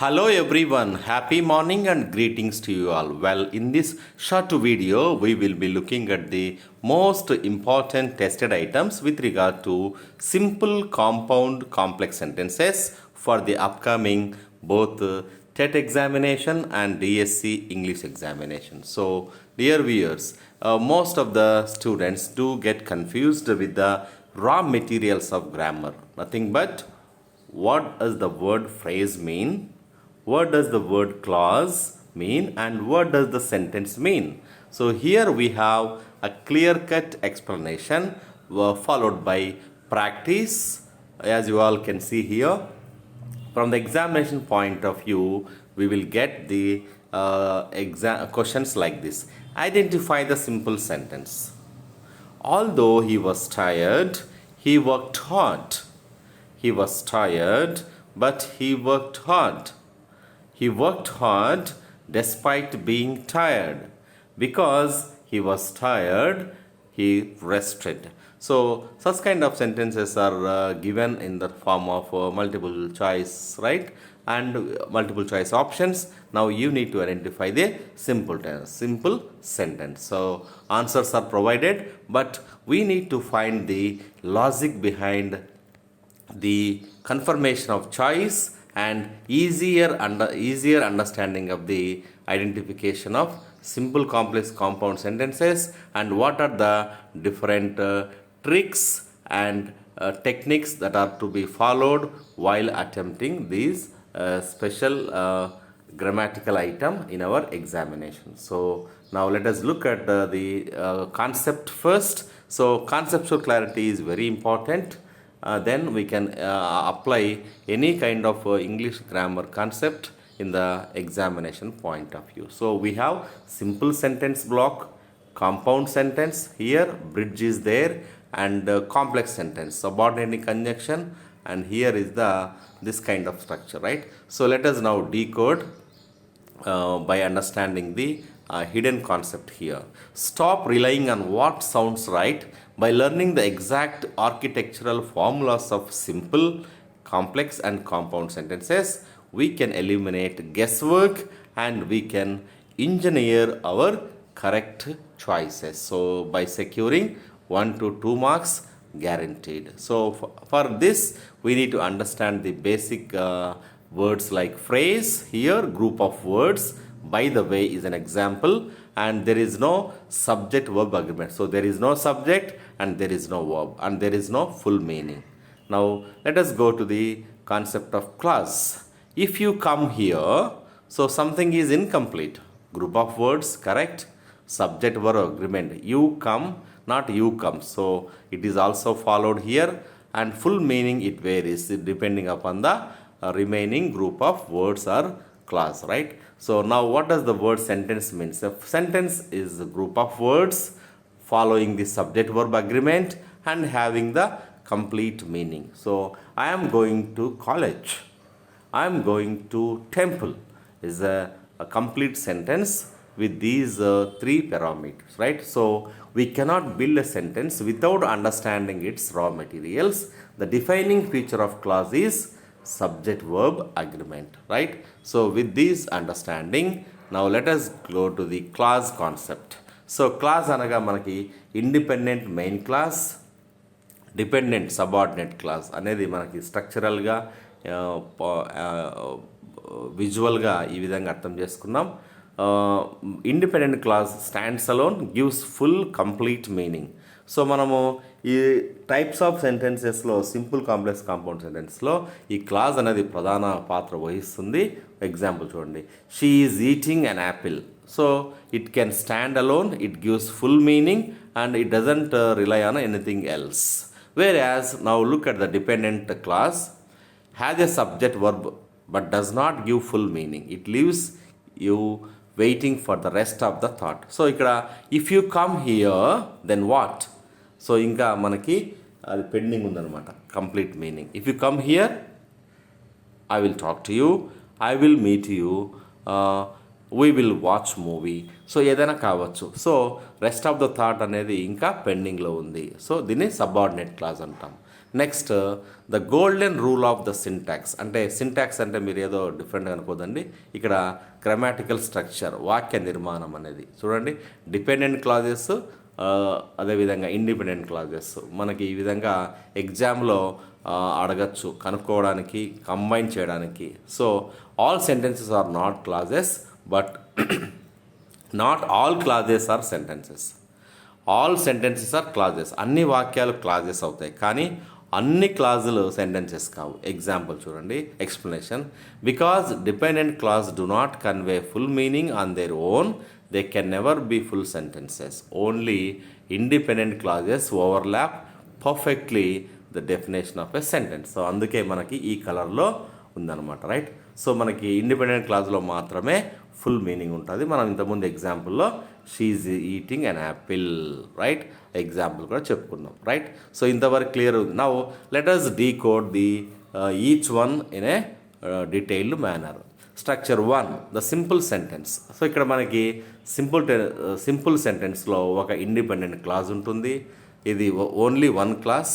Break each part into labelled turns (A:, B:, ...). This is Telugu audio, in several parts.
A: Hello everyone, happy morning and greetings to you all. Well, in this short video, we will be looking at the most important tested items with regard to simple compound complex sentences for the upcoming both TET examination and DSC English examination. So, dear viewers, most of the students do get confused with the raw materials of grammar. Nothing but what does the word phrase mean? What does the word clause mean? And what does the sentence mean? So here we have a clear-cut explanation followed by practice. As you all can see here, from the examination point of view, we will get the questions like this. Identify the simple sentence. Although he was tired, he worked hard. He was tired, but he worked hard. He worked hard despite being tired. Because he was tired, he rested. So, such kind of sentences are given in the form of multiple choice, right? And multiple choice options. Now, you need to identify the simple sentence. So, answers are provided, but we need to find the logic behind the confirmation of choice and easier understanding of the identification of simple complex compound sentences and what are the different tricks and techniques that are to be followed while attempting these special grammatical item in our examination. So now let us look at the concept first. So conceptual clarity is very important. Then we can apply any kind of English grammar concept in the examination point of view. So we have simple sentence block, compound sentence, here bridge is there, and complex sentence, subordinate conjunction, and here is this kind of structure, right? So let us now decode by understanding the hidden concept here. Stop relying on what sounds right. By learning the exact architectural formulas of simple, complex and compound sentences, we can eliminate guesswork and we can engineer our correct choices. So by securing 1 to 2 marks guaranteed. So for this, we need to understand the basic words like phrase, here group of words, by the way is an example, and there is no subject verb agreement. So there is no subject and there is no verb and there is no full meaning. Now let us go to the concept of clause. If you come here, so something is incomplete. Group of words, correct? Subject verb agreement. You come, not you come. So it is also followed here, and full meaning it varies depending upon the remaining group of words or clause, right? So now what does the word sentence mean? So sentence is a group of words following the subject verb agreement and having the complete meaning. So I am going to college. I am going to temple is a complete sentence with these 3 parameters, right? So we cannot build a sentence without understanding its raw materials. The defining feature of clause is subject verb agreement, right? So with this understanding, now let us go to the clause concept. So clause anaga manaki independent main clause, dependent subordinate clause అనేది మనకి స్ట్రక్చరల్గా విజువల్గా ఈ విధంగా అర్థం చేసుకున్నాం. Independent clause stands alone gives full complete meaning. So మనము ఈ టైప్స్ ఆఫ్ సెంటెన్సెస్లో సింపుల్ కాంప్లెక్స్ కాంపౌండ్ సెంటెన్స్లో ఈ క్లాజ్ అనేది ప్రధాన పాత్ర వహిస్తుంది. ఎగ్జాంపుల్ చూడండి, she is eating an apple. So it can stand alone, it gives full meaning and it doesn't rely on anything else. Whereas now look at the dependent clause, has a subject verb but does not give full meaning. It leaves you waiting for the rest of the thought. So ikkada if you come here then what? So inka manaki adi pending undanamata complete meaning. If you come here, I will talk to you, I will meet you, we will watch movie. So ఏదైనా కావచ్చు. So rest of the thought అనేది ఇంకా పెండింగ్లో ఉంది. సో దీన్ని సబార్డినేట్ క్లాజ్ అంటాం. Next the golden rule of the syntax. అంటే సింటాక్స్ అంటే మీరు ఏదో డిఫరెంట్గా అనుకోదండి. ఇక్కడ గ్రామాటికల్ స్ట్రక్చర్, వాక్య నిర్మాణం అనేది చూడండి. డిపెండెంట్ క్లాజెస్, అదేవిధంగా ఇండిపెండెంట్ క్లాజెస్ మనకి ఈ విధంగా ఎగ్జామ్లో అడగచ్చు, కనుక్కోవడానికి, కంబైన్ చేయడానికి. So all sentences are not clauses, but not all clauses are sentences. All sentences are clauses. అన్ని వాక్యాలు క్లాజెస్ అవుతాయి, కానీ అన్ని క్లాజులు సెంటెన్సెస్ కావు. ఎగ్జాంపుల్ చూడండి, explanation. Because dependent clause do not convey full meaning on their own, they can never be full sentences. Only independent clauses overlap perfectly the definition of a sentence. So అందుకే మనకి ఈ కలర్లో ఉందన్నమాట, రైట్. సో మనకి ఇండిపెండెంట్ క్లాజ్లో మాత్రమే ఫుల్ మీనింగ్ ఉంటుంది. మనం ఇంతకుముందు ఎగ్జాంపుల్లో she's eating an apple, right, example కూడా చెప్పుకున్నాం, రైట్. సో ఇంతవరకు క్లియర్ ఉంది. Now let us decode the each one in a detailed manner. Structure 1, the simple sentence. So ఇక్కడ మనకి సింపుల్ సెంటెన్స్లో ఒక ఇండిపెండెంట్ క్లాజ్ ఉంటుంది. ఇది ఓన్లీ వన్ క్లాస్,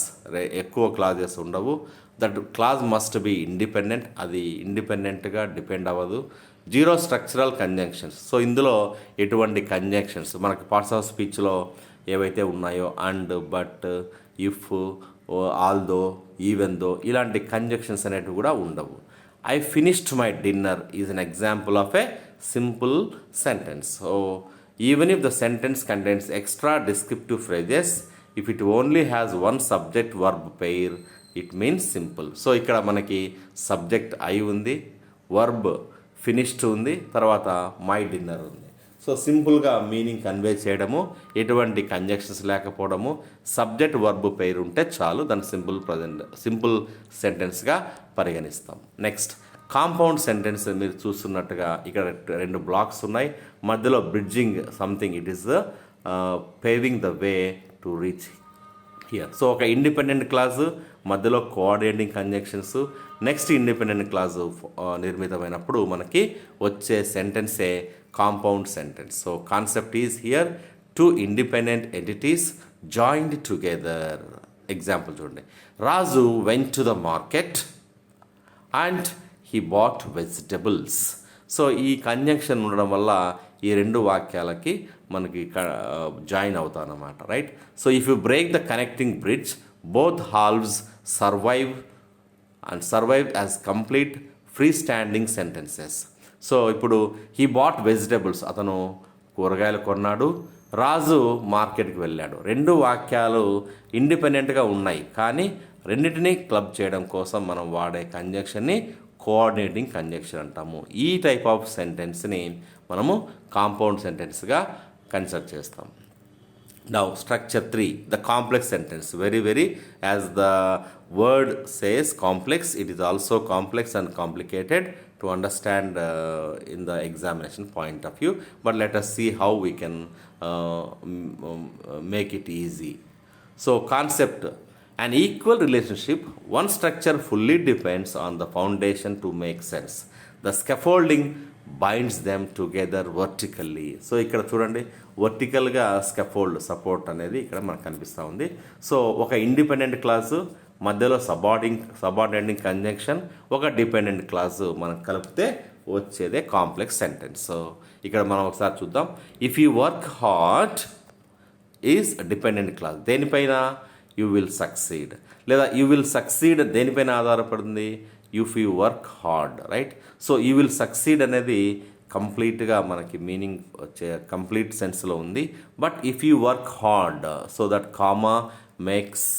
A: ఎక్కువ క్లాజెస్ ఉండవు. That clause must be independent, అది ఇండిపెండెంట్గా డిపెండ్ అవ్వదు. Zero structural conjunctions. సో ఇందులో ఎటువంటి కంజంక్షన్స్ మనకి పార్ట్స్ ఆఫ్ స్పీచ్లో ఏవైతే ఉన్నాయో and, but, if, although, even though, ఇలాంటి కంజంక్షన్స్ అనేటివి కూడా ఉండవు. I finished my dinner is an example of A simple sentence. So even if the sentence contains extra descriptive phrases, if it only has one subject verb pair, it means simple. So ఇక్కడ మనకి సబ్జెక్ట్ ఐ ఉంది, వర్బ్ ఫినిష్డ్ ఉంది, తర్వాత మై డిన్నర్ ఉంది. సో సింపుల్గా మీనింగ్ కన్వే చేయడము, ఎటువంటి కంజంక్షన్స్ లేకపోవడము, సబ్జెక్ట్ వర్బ్ పెయిర్ ఉంటే చాలు, దాన్ని సింపుల్ సెంటెన్స్గా పరిగణిస్తాం. Next compound sentence. మీరు చూస్తున్నట్టుగా ఇక్కడ 2 బ్లాక్స్ ఉన్నాయి, మధ్యలో bridging something, it is paving the way to reach here. So ఒక ఇండిపెండెంట్ క్లాజు, మధ్యలో coordinating conjunctions. Next independent clause నిర్మితమైనప్పుడు మనకి వచ్చే సెంటెన్సే compound sentence. So concept is here, 2 independent entities joined together. Example చూడండి, Raju went to the market and he bought vegetables. So ఈ కంజంక్షన్ ఉండడం వల్ల ఈ 2 వాక్యాలకి మనకి జాయిన్ అవుతాం అన్నమాట, right. So if you break the connecting bridge, both halves survive as complete free standing sentences. So ఇప్పుడు హీ బాట్ వెజిటబుల్స్, అతను కూరగాయలు కొన్నాడు, రాజు మార్కెట్కి వెళ్ళాడు. 2 వాక్యాలు ఇండిపెండెంట్గా ఉన్నాయి, కానీ రెండింటినీ క్లబ్ చేయడం కోసం మనం వాడే కంజంక్షన్ని కోఆర్డినేటింగ్ కంజంక్షన్ అంటాము. ఈ టైప్ ఆఫ్ సెంటెన్స్ని మనము కాంపౌండ్ సెంటెన్స్గా కన్సిడర్ చేస్తాం. Now structure 3, the complex sentence. Very as the word says complex, it is also complex and complicated to understand in the examination point of view, but let us see how we can make it easy. So concept, an equal relationship, one structure fully depends on the foundation to make sense. The scaffolding binds them together vertically. So ఇక్కడ చూడండి, వర్టికల్గా స్కాఫోల్డ్ సపోర్ట్ అనేది ఇక్కడ మనకు కనిపిస్తూ ఉంది. సో ఒక ఇండిపెండెంట్ క్లాసు, మధ్యలో సబార్డినేటింగ్ కంజంక్షన్, ఒక డిపెండెంట్ క్లాసు మనం కలిపితే వచ్చేదే కాంప్లెక్స్ సెంటెన్స్. సో ఇక్కడ మనం ఒకసారి చూద్దాం. If you work hard is dependent clause, దేనిపైన? You will succeed. లేదా యూ విల్ సక్సీడ్ దేనిపైన ఆధారపడింది? If you work hard, right. So you will succeed అనేది కంప్లీట్గా మనకి మీనింగ్ వచ్చే కంప్లీట్ సెన్స్లో ఉంది. But if you work hard, so that comma makes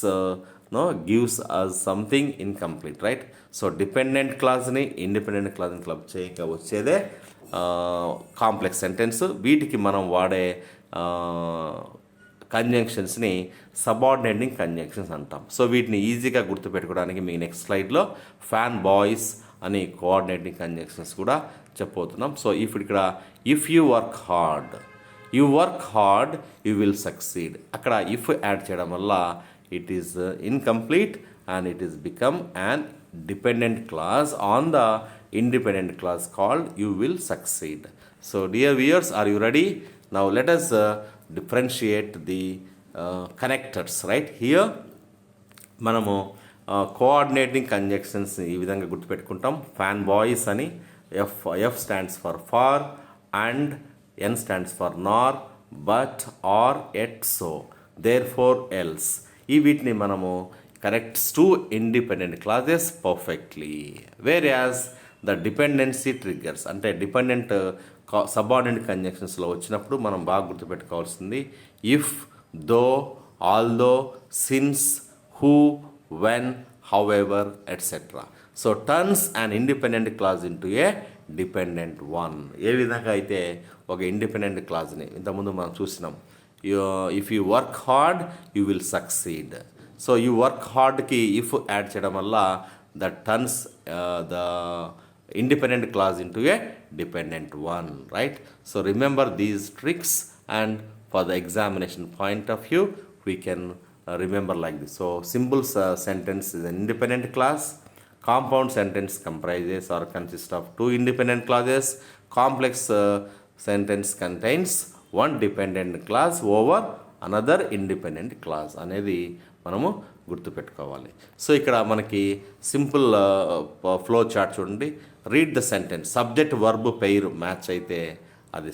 A: gives us something incomplete, right. So dependent క్లాజ్ని ఇండిపెండెంట్ క్లాజ్ని క్లబ్ చేయక వచ్చేదే కాంప్లెక్స్ సెంటెన్స్. వీటికి మనం వాడే కంజంక్షన్స్ని సబార్డినేటింగ్ కంజంక్షన్స్ అంటాం. సో వీటిని ఈజీగా గుర్తుపెట్టుకోవడానికి మీ నెక్స్ట్ స్లైడ్లో ఫ్యాన్ బాయ్స్ అని కోఆర్డినేటింగ్ కంజంక్షన్స్ కూడా చెప్పబోతున్నాం. సో ఇక్కడ if you work hard, you will succeed. అక్కడ ఇఫ్ యాడ్ చేయడం వల్ల it is incomplete and it is become an dependent clause on the independent clause called you will succeed. So dear viewers, are you ready? Now let us differentiate the connectors, right. Here మనము కోఆర్డినేటింగ్ కంజంక్షన్స్ ఈ విధంగా గుర్తుపెట్టుకుంటాం. ఫ్యాన్ బాయ్స్ అని, F stands for and, N stands for nor, but, or, yet, so, therefore, else. ఈ వీటిని మనము connects to independent clauses perfectly. Whereas the dependency triggers అంటే డిపెండెంట్ సబార్డినేట్ కంజంక్షన్స్లో వచ్చినప్పుడు మనం బాగా గుర్తుపెట్టుకోవాల్సింది if, though, although, since, who, when, however, etcetera. So turns and independent clause into a dependent one. ఏ విధంగా అయితే ఒక ఇండిపెండెంట్ క్లాజ్ని ఇంతకుముందు మనం చూసినాం. If you work hard you will succeed. So you work హార్డ్కి ఇఫ్ యాడ్ చేయడం వల్ల the turns the independent clause into a dependent one, right? So remember these tricks, and for the examination point of view we can remember like this. So simple sentence is an independent clause. Compound sentence comprises or consists of two independent clauses. Complex sentence contains one dependent clause over another independent clause అనేది మనము గుర్తుపెట్టుకోవాలి. సో ఇక్కడ మనకి సింపుల్ ఫ్లో చార్ట్ చూడండి. Read the sentence, subject verb pair match అయితే అది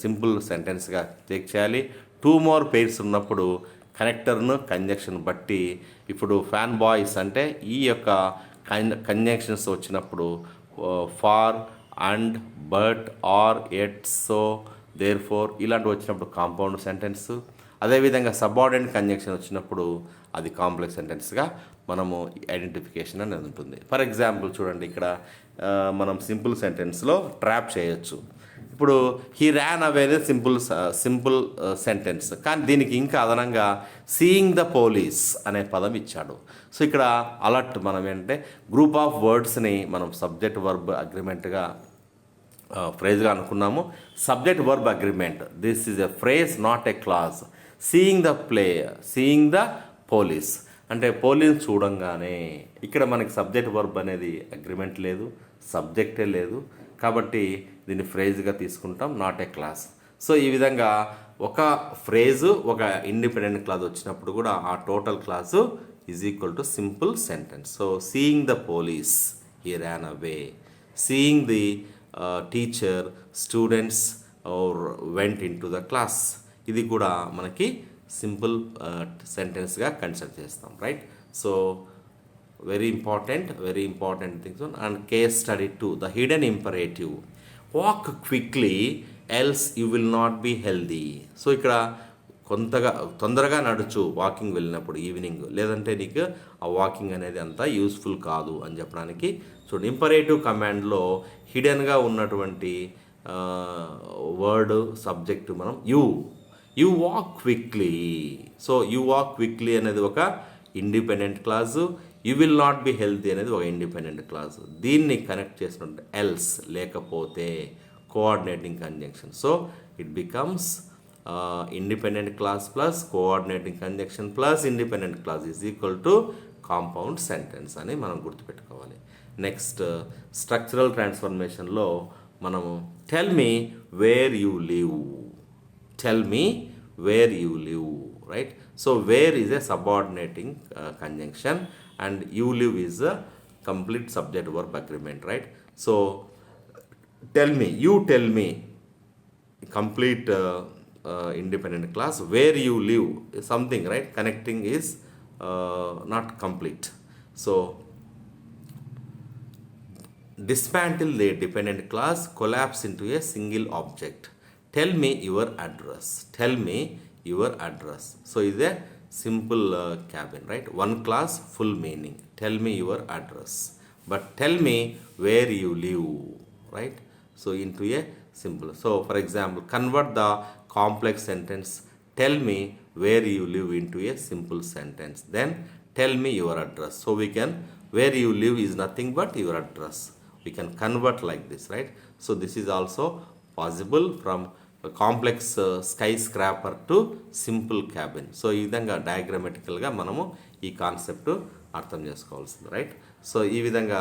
A: సింపుల్ సెంటెన్స్గా చెక్ చేయాలి. 2 more పెయిర్స్ ఉన్నప్పుడు కనెక్టర్ను కంజంక్షన్ బట్టి, ఇప్పుడు ఫ్యాన్ బాయ్స్ అంటే ఈ యొక్క కంజంక్షన్స్ వచ్చినప్పుడు for, and, but, or, yet, so, therefore ఇలాంటివి వచ్చినప్పుడు కాంపౌండ్ సెంటెన్స్. అదేవిధంగా సబార్డినేట్ కంజంక్షన్ వచ్చినప్పుడు అది కాంప్లెక్స్ సెంటెన్స్గా మనము ఐడెంటిఫికేషన్ అనేది ఉంటుంది. ఫర్ ఎగ్జాంపుల్ చూడండి, ఇక్కడ మనం సింపుల్ సెంటెన్స్లో ట్రాప్ చేయొచ్చు. ఇప్పుడు he ran away simple sentence, కానీ దీనికి ఇంకా అదనంగా సీయింగ్ ద పోలీస్ అనే పదం ఇచ్చాడు. సో ఇక్కడ అలర్ట్ మనం ఏంటంటే గ్రూప్ ఆఫ్ వర్డ్స్ని మనం సబ్జెక్ట్ వర్బ్ అగ్రిమెంట్గా ఫ్రేజ్గా అనుకున్నాము. Subject verb agreement, this is a phrase not a clause. Seeing the police అంటే పోలీస్ చూడంగానే, ఇక్కడ మనకి సబ్జెక్ట్ వర్బ్ అనేది అగ్రిమెంట్ లేదు, సబ్జెక్టే లేదు, కాబట్టి దీన్ని ఫ్రేజ్గా తీసుకుంటాం, నాట్ ఏ క్లాస్. సో ఈ విధంగా ఒక ఫ్రేజు ఒక ఇండిపెండెంట్ క్లాజ్ వచ్చినప్పుడు కూడా ఆ total clause is equal to simple sentence. So seeing the police, he ran away. Seeing the teacher, students went in to the class. ఇది కూడా మనకి సింపుల్ సెంటెన్స్గా కన్సిడర్ చేస్తాం, right? So very important things. And case study 2, the hidden imperative, walk quickly else you will not be healthy. So ఇక్కడ తొందరగా నడుచు వాకింగ్ వెళ్ళినప్పుడు ఈవినింగ్, లేదంటే నీకు ఆ వాకింగ్ అనేది అంత యూస్ఫుల్ కాదు అని చెప్పడానికి. చూడండి, ఇంపరేటివ్ కమాండ్లో హిడెన్గా ఉన్నటువంటి వర్డ్ సబ్జెక్టు మనం you walk quickly. So you walk quickly అనేది ఒక independent clause, you will not be healthy అనేది ఒక ఇండిపెండెంట్ క్లాజు. దీన్ని కనెక్ట్ చేసినట్టు ఎల్స్ లేకపోతే coordinating conjunction. So it becomes independent class plus coordinating conjunction plus independent class is equal to compound sentence అని మనం గుర్తుపెట్టుకోవాలి. నెక్స్ట్ స్ట్రక్చరల్ ట్రాన్స్ఫర్మేషన్లో మనము tell me where you live, right? So where is a subordinating conjunction, and you live is a complete subject verb agreement, right? So you tell me complete independent class. Where you live is something, right? Connecting is not complete. So dismantle the dependent class, collapse into a single object. Tell me your address. So is a simple cabin, right? One class, full meaning. Tell me your address. But tell me where you live, right? So into a simple. So for example, convert the complex sentence tell me where you live into a simple sentence. Then tell me your address. So we can, where you live is nothing but your address. We can convert like this, right? So this is also possible from complex sky scraper to simple cabin. So ఈ విధంగా డయాగ్రామెటికల్గా మనము ఈ కాన్సెప్ట్ అర్థం చేసుకోవాల్సింది, రైట్? సో ఈ విధంగా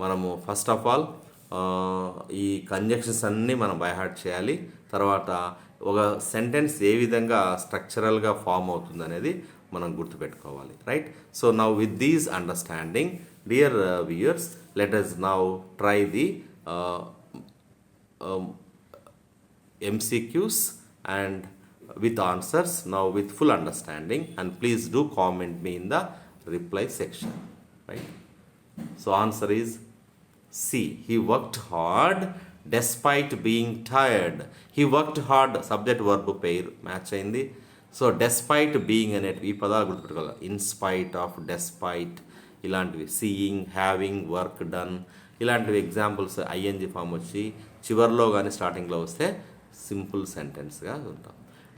A: మనము ఫస్ట్ ఆఫ్ ఆల్ ఈ కంజంక్షన్స్ అన్నీ మనం బైహార్ట్ చేయాలి. తర్వాత ఒక సెంటెన్స్ ఏ విధంగా స్ట్రక్చరల్గా ఫామ్ అవుతుంది అనేది మనం గుర్తుపెట్టుకోవాలి, right? So now with these understanding dear viewers, let us now try the MCQs and with answers now with full understanding, and please do comment me in the reply section, right? So answer is C. He worked hard despite being tired. He worked hard, subject verb pair match అయింది. సో despite being అనేది ఈ పదాలు గుర్తుపెట్టుకోవాలి. In spite of, despite ఇలాంటివి, సీయింగ్, హ్యావింగ్, వర్క్ డన్ ఇలాంటివి ఎగ్జాంపుల్స్ ఐఎన్జి ఫామ్ వచ్చి చివర్లో కానీ స్టార్టింగ్లో వస్తే సింపుల్ సెంటెన్స్గా ఉంటాం.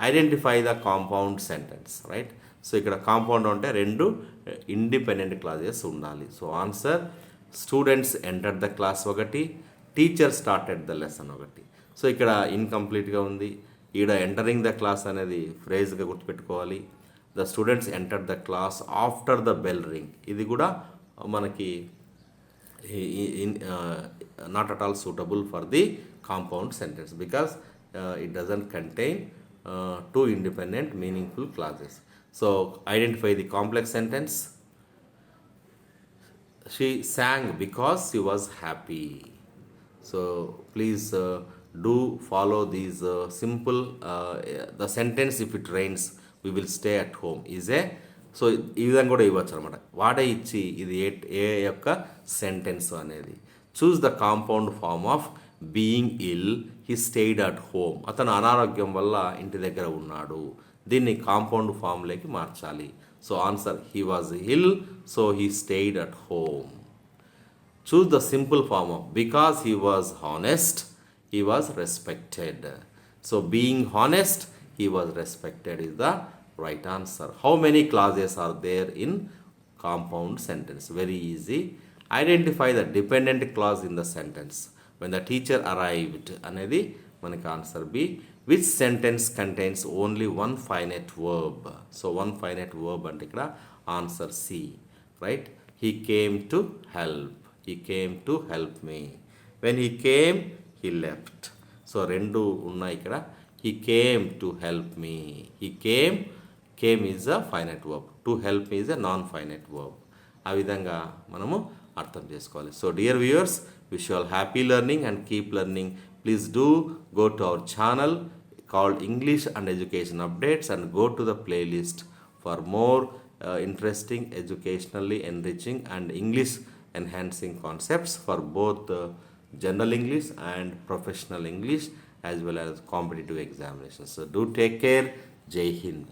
A: Identify the compound sentence, right? So ఇక్కడ కాంపౌండ్ అంటే రెండు ఇండిపెండెంట్ క్లాజెస్ ఉండాలి. So answer students entered the class ఒకటి, టీచర్ స్టార్టెడ్ ద లెసన్ ఒకటి. సో ఇక్కడ ఇన్కంప్లీట్గా ఉంది. ఈడ ఎంటరింగ్ ద క్లాస్ అనేది ఫ్రేజ్గా గుర్తుపెట్టుకోవాలి. The students entered the class after the bell ring, ఇది కూడా మనకి not at all suitable for the compound sentence because it doesn't contain two independent meaningful clauses. So identify the complex sentence. She sang because she was happy. So please do follow these simple the sentence, if it rains we will stay at home is a, so ఈ విధంగా కూడా ఇవ్వచ్చు అనమాట. వాడే ఇచ్చి ఇది ఏ యొక్క సెంటెన్స్ అనేది. Choose the compound form of being ill, he stayed at home. అతను అనారోగ్యం వల్ల ఇంటి దగ్గర ఉన్నాడు. దీన్ని కాంపౌండ్ ఫామ్లోకి మార్చాలి. So answer he was ill, so he stayed at home. Choose the simple form of because he was honest, he was respected. So being honest, he was respected is the right answer. How many clauses are there in compound sentence? Very easy. Identify the dependent clause in the sentence. When the teacher arrived, అనేది మనకి answer B. Which sentence contains only one finite verb? So one finite verb అంటే ఇక్కడ answer C, right? He came to help. He came to help me. When he came, he left. So రెండు ఉన్నాయి ఇక్కడ. He came to help me. He came is a finite verb. To help me is a non-finite verb. ఆ విధంగా మనము అర్థం చేసుకోవాలి. So dear viewers, wish you all happy learning and keep learning. Please do go to our channel called English and Education Updates and go to the playlist for more interesting, educationally enriching and English enhancing concepts for both general English and professional English as well as competitive examinations. So do take care. Jai Hind.